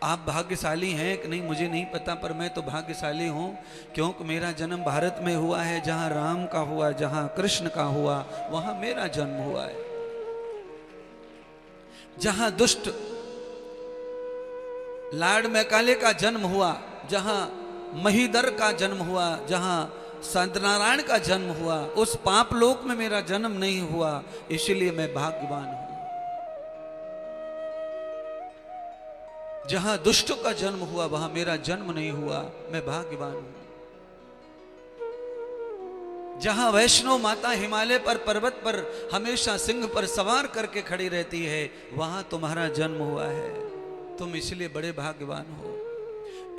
आप भाग्यशाली हैं कि नहीं मुझे नहीं पता, पर मैं तो भाग्यशाली हूँ क्योंकि मेरा जन्म भारत में हुआ है, जहाँ राम का हुआ, जहाँ कृष्ण का हुआ, वहाँ मेरा जन्म हुआ है। जहाँ दुष्ट लार्ड मैकाले का जन्म हुआ, जहाँ महीधर का जन्म हुआ, जहाँ सत्यनारायण का जन्म हुआ, उस पाप लोक में मेरा जन्म नहीं हुआ, इसलिए मैं भाग्यवान हूं। जहां दुष्टों का जन्म हुआ वहां मेरा जन्म नहीं हुआ, मैं भाग्यवान हूं। जहां वैष्णो माता हिमालय पर पर्वत पर हमेशा सिंह पर सवार करके खड़ी रहती है, वहां तुम्हारा जन्म हुआ है, तुम इसलिए बड़े भाग्यवान हो।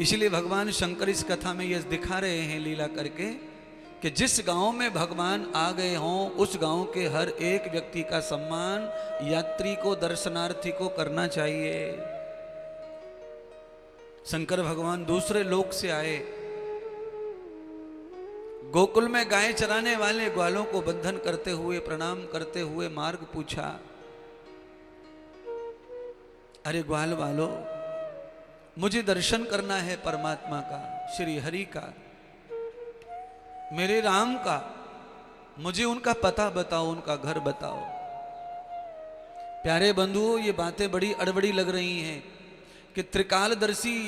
इसलिए भगवान शंकर इस कथा में यह दिखा रहे हैं लीला करके कि जिस गांव में भगवान आ गए हों, उस गांव के हर एक व्यक्ति का सम्मान यात्री को, दर्शनार्थी को करना चाहिए। शंकर भगवान दूसरे लोक से आए, गोकुल में गाय चराने वाले ग्वालों को बंधन करते हुए, प्रणाम करते हुए मार्ग पूछा। अरे ग्वाल वालो, मुझे दर्शन करना है परमात्मा का, श्री हरि का, मेरे राम का, मुझे उनका पता बताओ, उनका घर बताओ। प्यारे बंधुओं, ये बातें बड़ी अड़बड़ी लग रही हैं कि त्रिकालदर्शी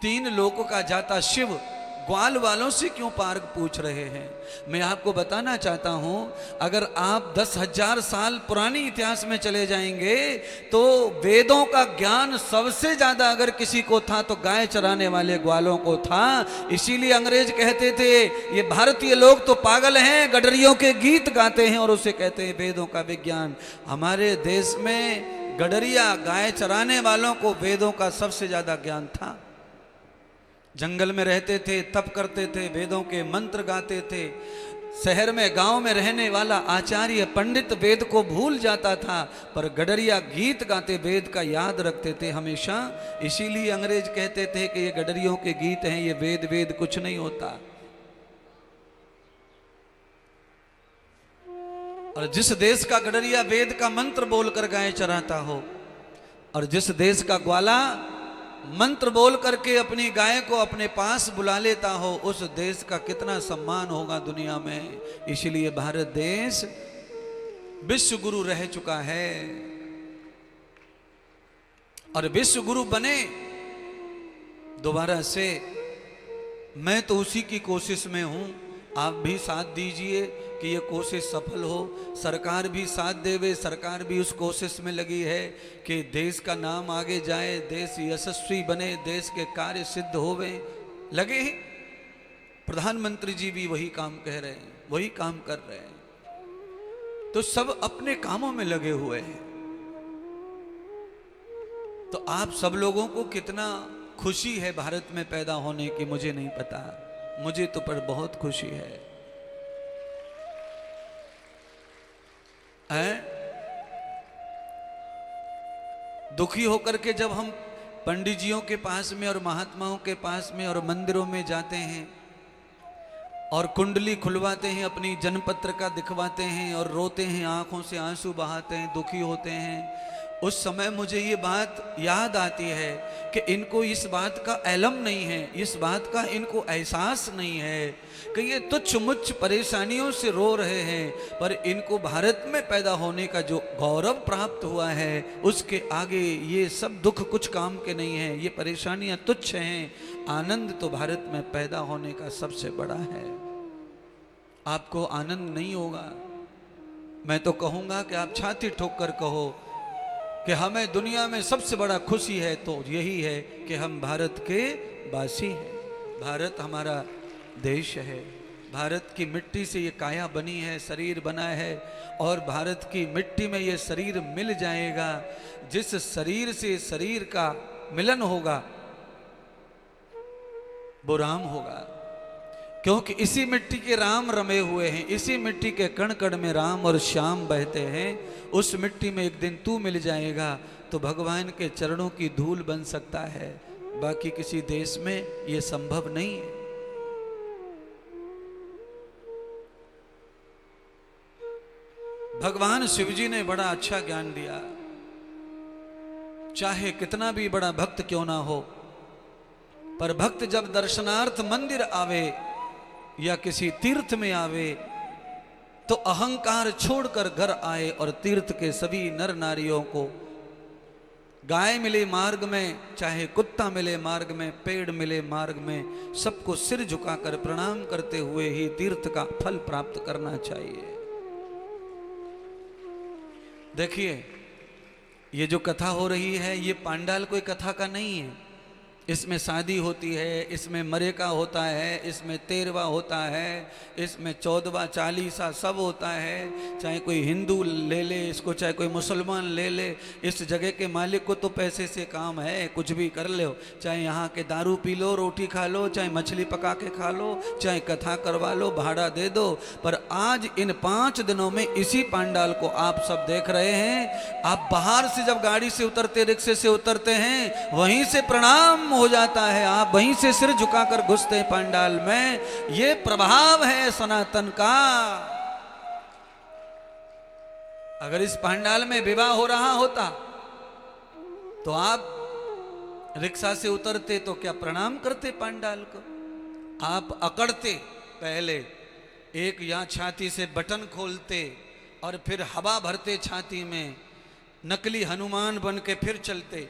तीन लोकों का जाता शिव ग्वाल वालों से क्यों पार्क पूछ रहे हैं। मैं आपको बताना चाहता हूं, अगर आप 10,000 साल पुरानी इतिहास में चले जाएंगे तो वेदों का ज्ञान सबसे ज्यादा अगर किसी को था तो गाय चराने वाले ग्वालों को था। इसीलिए अंग्रेज कहते थे ये भारतीय लोग तो पागल हैं, गडरियों के गीत गाते हैं और उसे कहते हैं वेदों का विज्ञान। हमारे देश में गडरिया गाय चराने वालों को वेदों का सबसे ज्यादा ज्ञान था। जंगल में रहते थे, तप करते थे, वेदों के मंत्र गाते थे। शहर में, गांव में रहने वाला आचार्य पंडित वेद को भूल जाता था, पर गडरिया गीत गाते वेद का याद रखते थे हमेशा। इसीलिए अंग्रेज कहते थे कि ये गडरियों के गीत हैं, ये वेद वेद कुछ नहीं होता। और जिस देश का गडरिया वेद का मंत्र बोलकर गाय चराता हो, और जिस देश का ग्वाला मंत्र बोल करके अपनी गाय को अपने पास बुला लेता हो, उस देश का कितना सम्मान होगा दुनिया में। इसलिए भारत देश विश्व गुरु रह चुका है, और विश्व गुरु बने दोबारा से। मैं तो उसी की कोशिश में हूं, आप भी साथ दीजिए कि ये कोशिश सफल हो। सरकार भी साथ देवे, सरकार भी उस कोशिश में लगी है कि देश का नाम आगे जाए, देश यशस्वी बने, देश के कार्य सिद्ध होवे, लगे हैं। प्रधानमंत्री जी भी वही काम कह रहे हैं, वही काम कर रहे हैं, तो सब अपने कामों में लगे हुए हैं। तो आप सब लोगों को कितना खुशी है भारत में पैदा होने की मुझे नहीं पता, मुझे तो पर बहुत खुशी है। दुखी होकर के जब हम पंडित जियों के पास में और महात्माओं के पास में और मंदिरों में जाते हैं और कुंडली खुलवाते हैं, अपनी जन्मपत्र का दिखवाते हैं और रोते हैं, आंखों से आंसू बहाते हैं, दुखी होते हैं, उस समय मुझे ये बात याद आती है कि इनको इस बात का एलम नहीं है, इस बात का इनको एहसास नहीं है कि ये तुच्छ मुच्छ परेशानियों से रो रहे हैं, पर इनको भारत में पैदा होने का जो गौरव प्राप्त हुआ है उसके आगे ये सब दुख कुछ काम के नहीं है, ये परेशानियां तुच्छ हैं। आनंद तो भारत में पैदा होने का सबसे बड़ा है। आपको आनंद नहीं होगा, मैं तो कहूंगा कि आप छाती ठोक कर कहो कि हमें दुनिया में सबसे बड़ा खुशी है तो यही है कि हम भारत के वासी हैं, भारत हमारा देश है, भारत की मिट्टी से ये काया बनी है, शरीर बना है, और भारत की मिट्टी में ये शरीर मिल जाएगा। जिस शरीर से शरीर का मिलन होगा वो राम होगा, क्योंकि इसी मिट्टी के राम रमे हुए हैं, इसी मिट्टी के कण कण में राम और श्याम बहते हैं। उस मिट्टी में एक दिन तू मिल जाएगा तो भगवान के चरणों की धूल बन सकता है, बाकी किसी देश में यह संभव नहीं है। भगवान शिवजी ने बड़ा अच्छा ज्ञान दिया। चाहे कितना भी बड़ा भक्त क्यों ना हो, पर भक्त जब दर्शनार्थ मंदिर आवे या किसी तीर्थ में आवे तो अहंकार छोड़कर घर आए और तीर्थ के सभी नर नारियों को, गाय मिले मार्ग में, चाहे कुत्ता मिले मार्ग में, पेड़ मिले मार्ग में, सबको सिर झुकाकर प्रणाम करते हुए ही तीर्थ का फल प्राप्त करना चाहिए। देखिए, ये जो कथा हो रही है ये पांडाल कोई कथा का नहीं है। इसमें शादी होती है, इसमें मरे का होता है, इसमें 13वां होता है, इसमें 14वां 40वां सब होता है। चाहे कोई हिंदू ले ले इसको, चाहे कोई मुसलमान ले ले, इस जगह के मालिक को तो पैसे से काम है, कुछ भी कर लो। चाहे यहाँ के दारू पी लो, रोटी खा लो, चाहे मछली पका के खा लो, चाहे कथा करवा लो, भाड़ा दे दो। पर आज इन 5 दिनों में इसी पांडाल को आप सब देख रहे हैं। आप बाहर से जब गाड़ी से उतरते, रिक्शे से उतरते हैं, वहीं से प्रणाम हो जाता है, आप वहीं से सिर झुकाकर घुसते हैं पंडाल में। ये प्रभाव है सनातन का। अगर इस पंडाल में विवाह हो रहा होता तो आप रिक्शा से उतरते तो क्या प्रणाम करते पंडाल को? आप अकड़ते, पहले एक यहां छाती से बटन खोलते और फिर हवा भरते छाती में, नकली हनुमान बन के फिर चलते।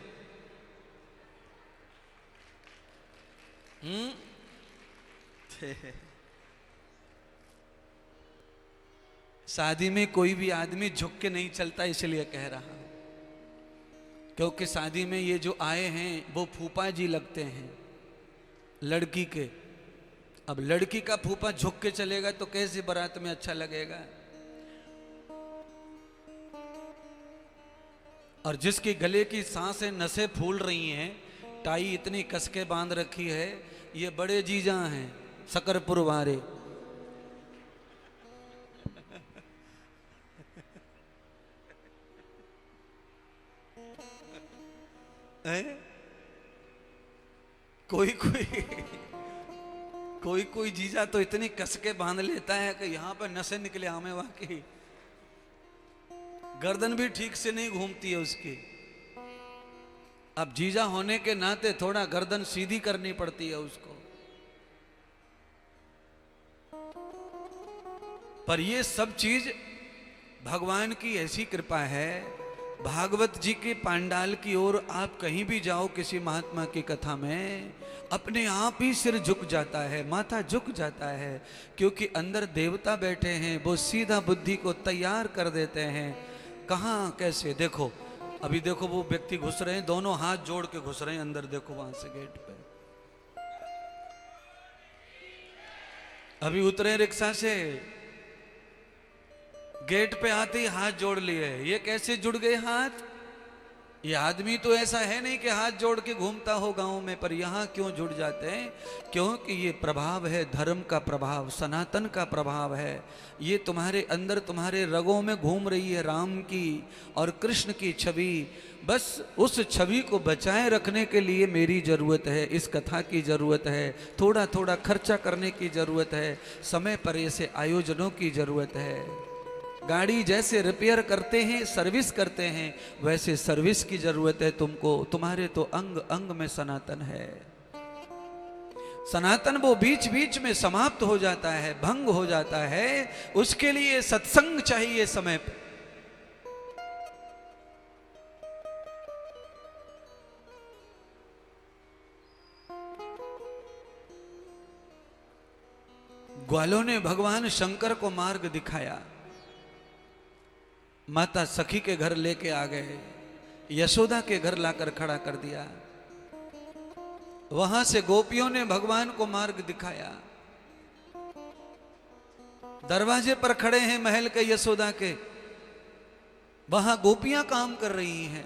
शादी में कोई भी आदमी झुक के नहीं चलता, इसलिए कह रहा हूं, क्योंकि शादी में ये जो आए हैं वो फूफा जी लगते हैं लड़की के। अब लड़की का फूफा झुक के चलेगा तो कैसे बारात में अच्छा लगेगा? और जिसके गले की सांसें नसें फूल रही हैं, टाई इतनी कसके बांध रखी है, ये बड़े जीजा हैं सकरपुर वाले। कोई जीजा तो इतनी कसके बांध लेता है कि यहां पर नसें निकले हमें, वाकई गर्दन भी ठीक से नहीं घूमती है उसकी। अब जीजा होने के नाते थोड़ा गर्दन सीधी करनी पड़ती है उसको। पर ये सब चीज भगवान की ऐसी कृपा है। भागवत जी के पांडाल की ओर आप कहीं भी जाओ, किसी महात्मा की कथा में, अपने आप ही सिर झुक जाता है, माथा झुक जाता है, क्योंकि अंदर देवता बैठे हैं, वो सीधा बुद्धि को तैयार कर देते हैं। कहाँ कैसे? देखो अभी देखो, वो व्यक्ति घुस रहे हैं, दोनों हाथ जोड़ के घुस रहे हैं अंदर, देखो वहां से गेट पे। अभी उतरे रिक्शा से, गेट पे आते ही हाथ जोड़ लिए। ये कैसे जुड़ गए हाथ? ये आदमी तो ऐसा है नहीं कि हाथ जोड़ के घूमता हो गांव में, पर यहां क्यों जुड़ जाते हैं? क्योंकि ये प्रभाव है धर्म का प्रभाव, सनातन का प्रभाव है। ये तुम्हारे अंदर, तुम्हारे रगों में घूम रही है राम की और कृष्ण की छवि। बस उस छवि को बचाए रखने के लिए मेरी जरूरत है, इस कथा की जरूरत है, थोड़ा थोड़ा खर्चा करने की जरूरत है, समय पर ऐसे आयोजनों की जरूरत है। गाड़ी जैसे रिपेयर करते हैं, सर्विस करते हैं, वैसे सर्विस की जरूरत है तुमको। तुम्हारे तो अंग अंग में सनातन है। सनातन वो बीच बीच में समाप्त हो जाता है, भंग हो जाता है, उसके लिए सत्संग चाहिए समय पर। ग्वालों ने भगवान शंकर को मार्ग दिखाया। माता सखी के घर लेके आ गए, यशोदा के घर लाकर खड़ा कर दिया। वहां से गोपियों ने भगवान को मार्ग दिखाया। दरवाजे पर खड़े हैं महल के यशोदा के, वहां गोपियां काम कर रही हैं।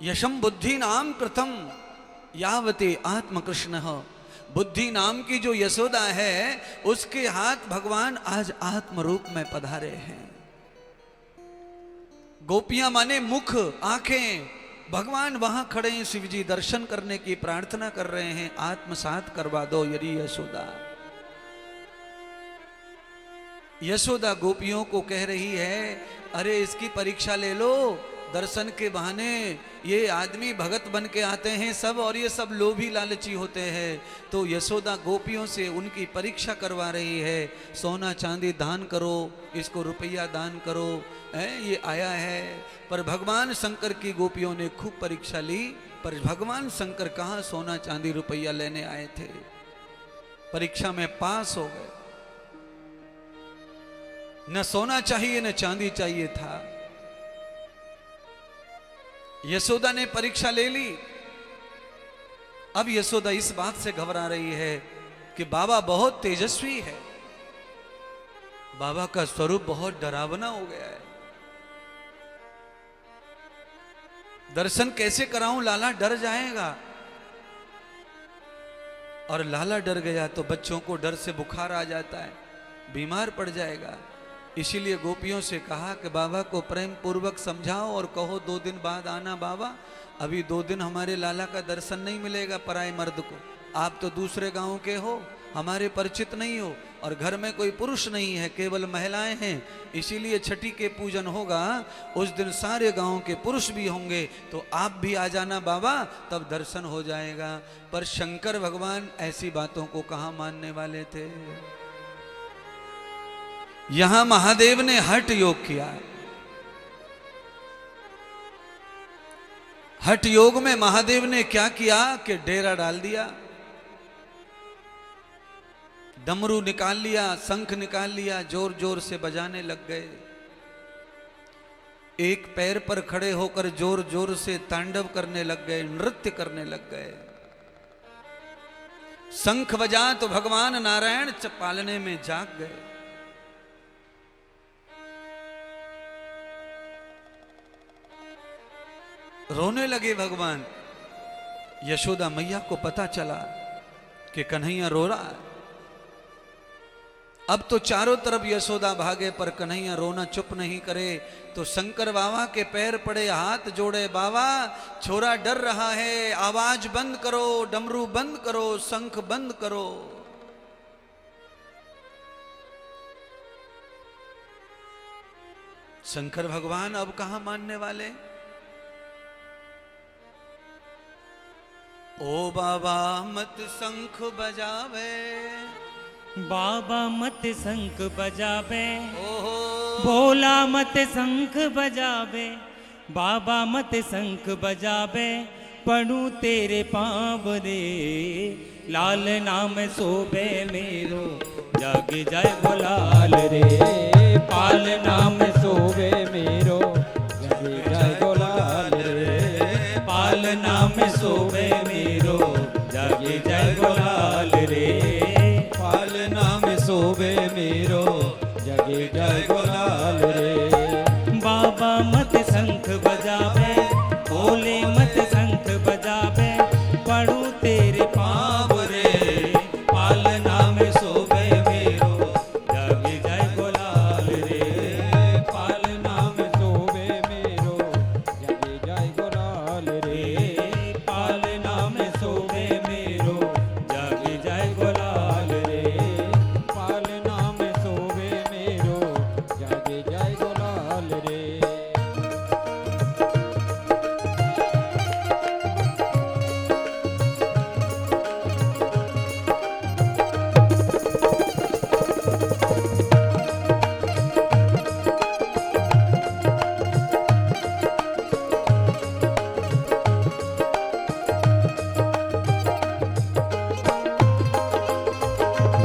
यशम बुद्धि नाम कृतम यावते आत्म कृष्ण। बुद्धि नाम की जो यशोदा है, उसके हाथ भगवान आज आत्म रूप में पधारे हैं। गोपियां माने मुख, आंखें, भगवान वहां खड़े हैं, शिव जी दर्शन करने की प्रार्थना कर रहे हैं, आत्मसात करवा दो यदि यशोदा। यशोदा गोपियों को कह रही है, अरे इसकी परीक्षा ले लो, दर्शन के बहाने ये आदमी भगत बन के आते हैं सब, और ये सब लोभी लालची होते हैं। तो यशोदा गोपियों से उनकी परीक्षा करवा रही है, सोना चांदी दान करो, इसको रुपया दान करो, ये आया है। पर भगवान शंकर की गोपियों ने खूब परीक्षा ली, पर भगवान शंकर कहाँ सोना चांदी रुपया लेने आए थे, परीक्षा में पास हो गए। न सोना चाहिए न चांदी चाहिए था। यशोदा ने परीक्षा ले ली। अब यशोदा इस बात से घबरा रही है कि बाबा बहुत तेजस्वी है, बाबा का स्वरूप बहुत डरावना हो गया है, दर्शन कैसे कराऊं, लाला डर जाएगा। और लाला डर गया तो बच्चों को डर से बुखार आ जाता है, बीमार पड़ जाएगा। इसीलिए गोपियों से कहा कि बाबा को प्रेम पूर्वक समझाओ और कहो 2 दिन बाद आना बाबा, अभी 2 दिन हमारे लाला का दर्शन नहीं मिलेगा पराए मर्द को। आप तो दूसरे गांव के हो, हमारे परिचित नहीं हो, और घर में कोई पुरुष नहीं है, केवल महिलाएं हैं। इसीलिए छठी के पूजन होगा, उस दिन सारे गांव के पुरुष भी होंगे, तो आप भी आ जाना बाबा, तब दर्शन हो जाएगा। पर शंकर भगवान ऐसी बातों को कहाँ मानने वाले थे। यहां महादेव ने हठ योग किया। हठ योग में महादेव ने क्या किया कि डेरा डाल दिया, डमरू निकाल लिया, शंख निकाल लिया, जोर जोर से बजाने लग गए। एक पैर पर खड़े होकर जोर जोर से तांडव करने लग गए, नृत्य करने लग गए। शंख बजा तो भगवान नारायण पालने में जाग गए। रोने लगे भगवान। यशोदा मैया को पता चला कि कन्हैया रो रहा है। अब तो चारों तरफ यशोदा भागे, पर कन्हैया रोना चुप नहीं करे। तो शंकर बाबा के पैर पड़े, हाथ जोड़े, बाबा छोरा डर रहा है, आवाज बंद करो, डमरू बंद करो, शंख बंद करो। शंकर भगवान अब कहां मानने वाले। ओ बाबा मत शंख बजावे, बाबा मत शंख बजावे, ओहो भोला मत शंख बजावे, बाबा मत शंख बजावे, पढ़ू तेरे पाँव रे, लाल नाम शोभे मेरो, जाग जाए गोलाल रे, पाल नाम शोभे मेरो, जाग जाए गोलाल रे, पाल नाम शोभे मेरो, जाग जाए गोलाल रे, पाल नाम शोभे मेरो, जगे जय गोलाल रे। बाबा मत शंख बजावे, भोले मत शंख बजावे, पढ़ू तेरे पाँव रे, पाल नाम शोभे मेरो, जागे जय गोलाल रे, पाल नाम शोभे मेरो, जगे जय गोलाल रे। पाल नाम शोभे मेरो, जागे जय गोलाल रे। पाल नाम शोभे मेरो, जगे जय गोलाल रे।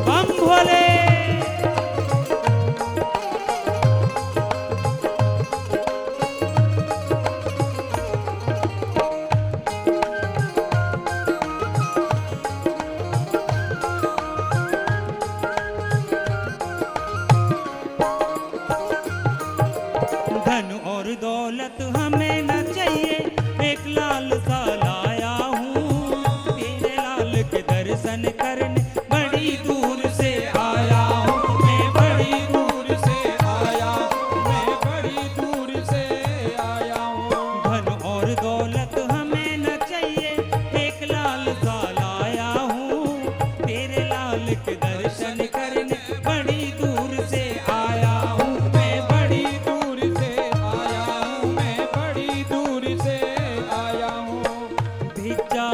बम भोले। धन और दौलत हमें न चाहिए, एक लाल सा लाया हूँ, तेरे लाल के दर्शन करने बड़ी दूर से आया हूँ, मैं बड़ी दूर से आया हूँ, मैं बड़ी दूर से आया हूँ। धन और दौलत हमें न चाहिए, एक लाल सा लाया हूँ, तेरे लाल के दर्शन करने बड़ी दूर से आया हूँ, मैं बड़ी दूर से आया हूँ, मैं बड़ी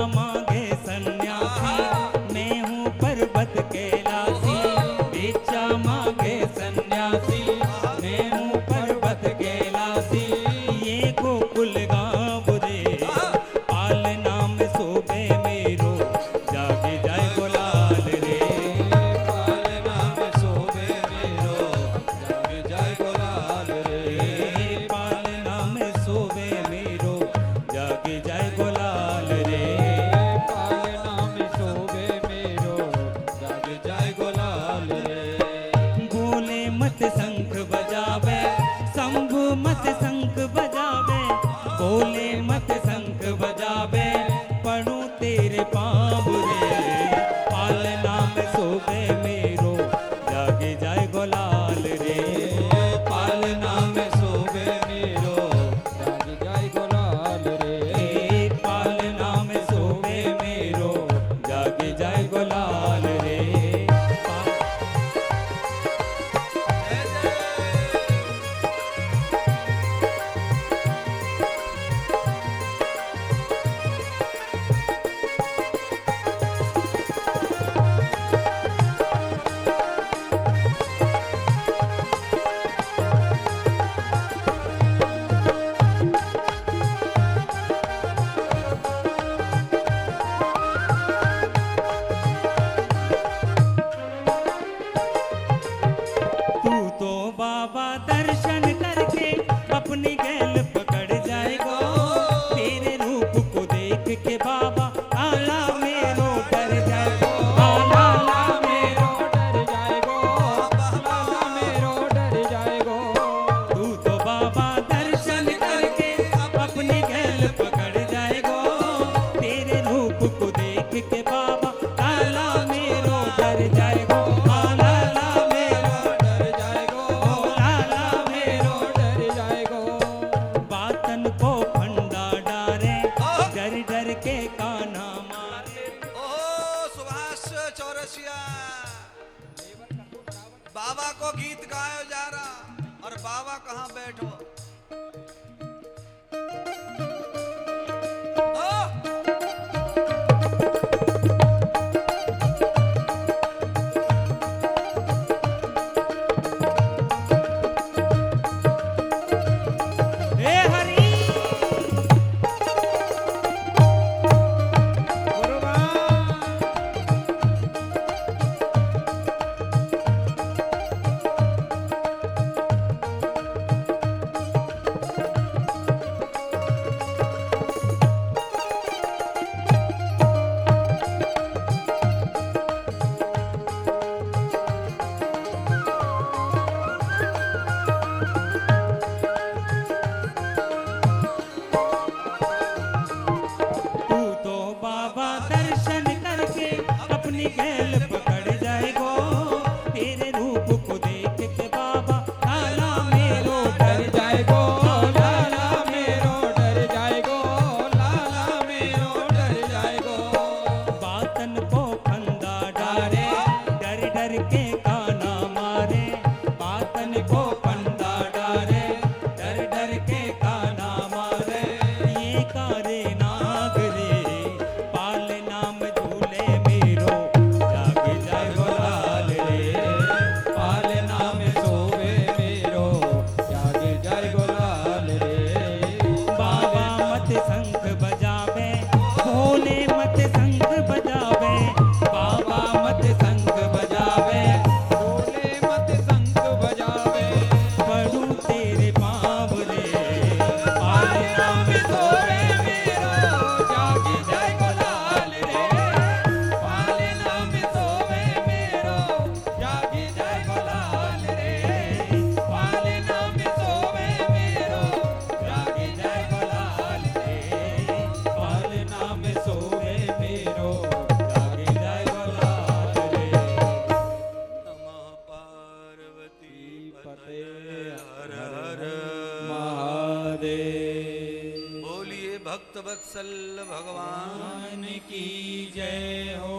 मांगे सन्यासी, मैं हूँ पर्वत कैलासी। भिक्षा मांगे सन्यासी, मैं हूँ पर्वत कैलासी। ये गोकुल गाँव रे, पाल नाम सोबे मेरो, जागे जाए गोलाल रे। पाल नाम सोबे मेरो, जागे जाए गोलाल रे। पाल नाम सोबे मेरो, जागे जाए गोलाल रे। पाल नाम सोबे मेरो, जागे जाए गोलाल रे। भोले मत शंख बजावे, शंभु मत शंख बजावे। भोले मत शंख बजावे, पढ़ूं तेरे पाँव रे। पाल नाम सोबे मेरो, जागे जाए गोलाल रे। पाल नाम सोबे मेरो, जागे जाए गोलाल रे। पाल नाम सोबे मेरो, जागे जाए गोलाल रे। तू तो बाबा दर्शन करके अपनी गैल पकड़ जाएगो। तेरे रूप को देख के बाबा आला मेरो डर जाएगो। आला मेरो डर जाएगो, लाला मेरो डर जाएगो। तू तो बाबा दर्शन करके अपनी गैल पकड़ जाएगो। तेरे रूप को देख के बाबा आला मेरो डर जाएगो। आला मेरो डर जाएगो, आला मेरो डर जाएगो। बातन को फंडा डारे, डर डर के काना मारे। ओ सुभाष चौरसिया, बाबा को गीत गाया जा रहा और बाबा कहाँ बैठो। ओ! हे हरि तू तो बाबा दर्शन करके अपनी गैल पकड़ जाएगो। तेरे रूप को देख के बाबा आला मेरो डर जाएगो। लाला मेरो डर जाएगो, लाला मेरो डर जाएगो। बातन को फंदा डारे, डर डर के काना मारे। बातन को फंदा डारे, डर डर के काना मारे। ये कारे नाग रे, पाल नाम झूले मेरो, जागे जाए गोलाल रे। पाल नाम सोबे मेरो, जागे जाए गोलाल रे। बाबा मत शंख बजावे, भोले मत शंख बजावे। बाबा मत शंख बजावे, भोले मत शंख बजावे। पढ़ूं तेरे पाँव रे। पाल नाम सोबे मेरो, जागे जाए गोलाल रे। पाल नाम सोबे मेरो, जागे जाए गोलाल रे। पाल नाम सोबे मेरो, जागे जाए गोलाल रे। पाल नाम सोवे मेरो, जागे जाए गोलाल रे। नमः पार्वती पते हर हर महादेव। बोलिए भक्त वत्सल भगवान भगवान की जय हो।